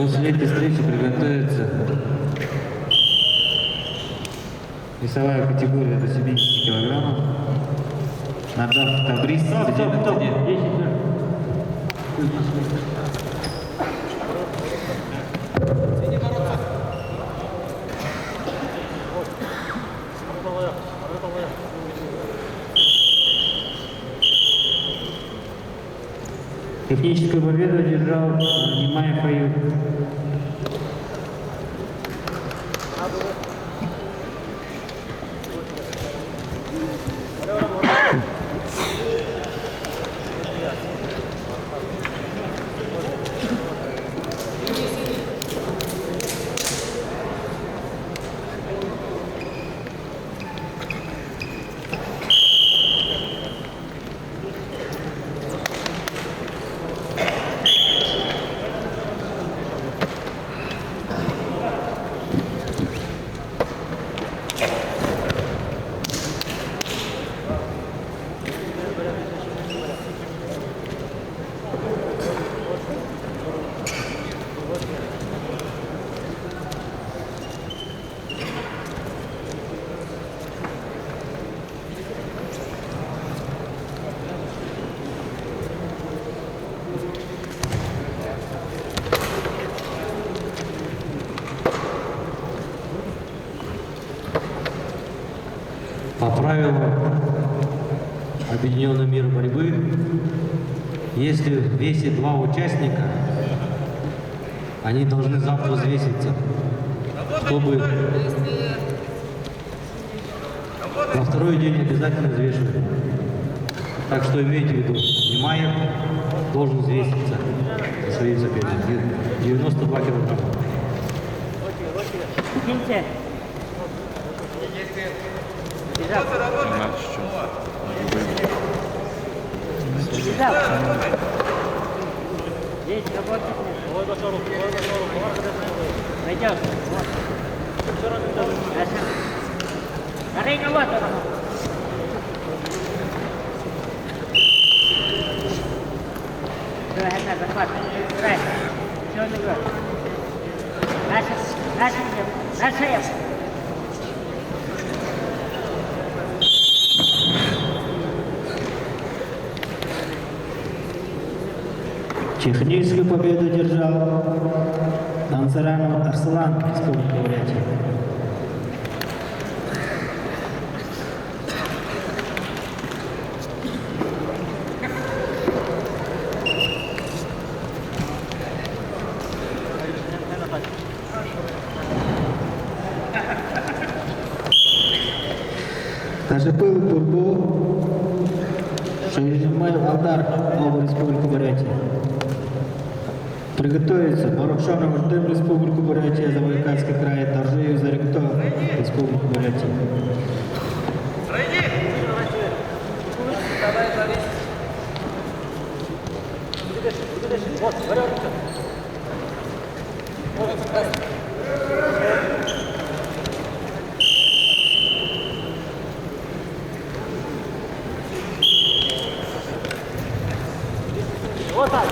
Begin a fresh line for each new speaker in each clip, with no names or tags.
После этой встречи приготовиться. Весовая категория до 70 килограммов. Нажав Таврис,
Стоп. 10 минут.
Техническую победу одержал Немаев Аюб.
По правилам Объединенного мира борьбы, если весит два участника, они должны завтра взвеситься, чтобы на второй день обязательно взвешивать. Так что имейте в виду, Немаев должен взвеситься за свои соперники. 92 килограмма.
Здесь работать пойдет. Арейка, вот она. Давай, захватывай. Давай. Все, давай. Наши.
Техническую победу держал Танцаранов Арслан, Республика Бурятия. Тажипыл Турбу, Шайринмаев Алдар, Алба, Республика Бурятия. Приготовиться. Барукшанов Артем, Республика Бурятия, Забайкальский край, Торжеев Заректо, Республика Бурятия.
Вот так.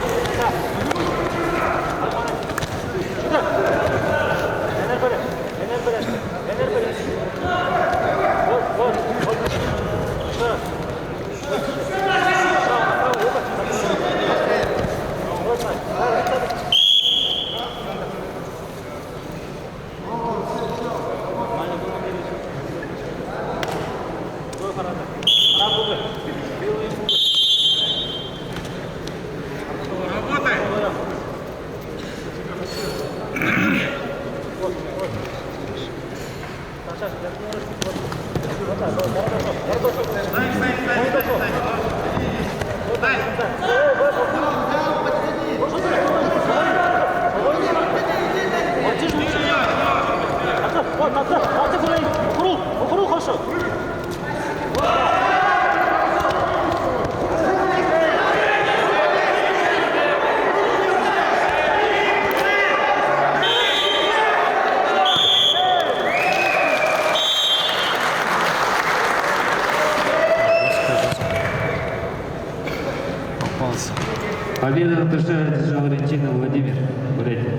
Победу на ТШ одержал Валентина Владимир Бурятия.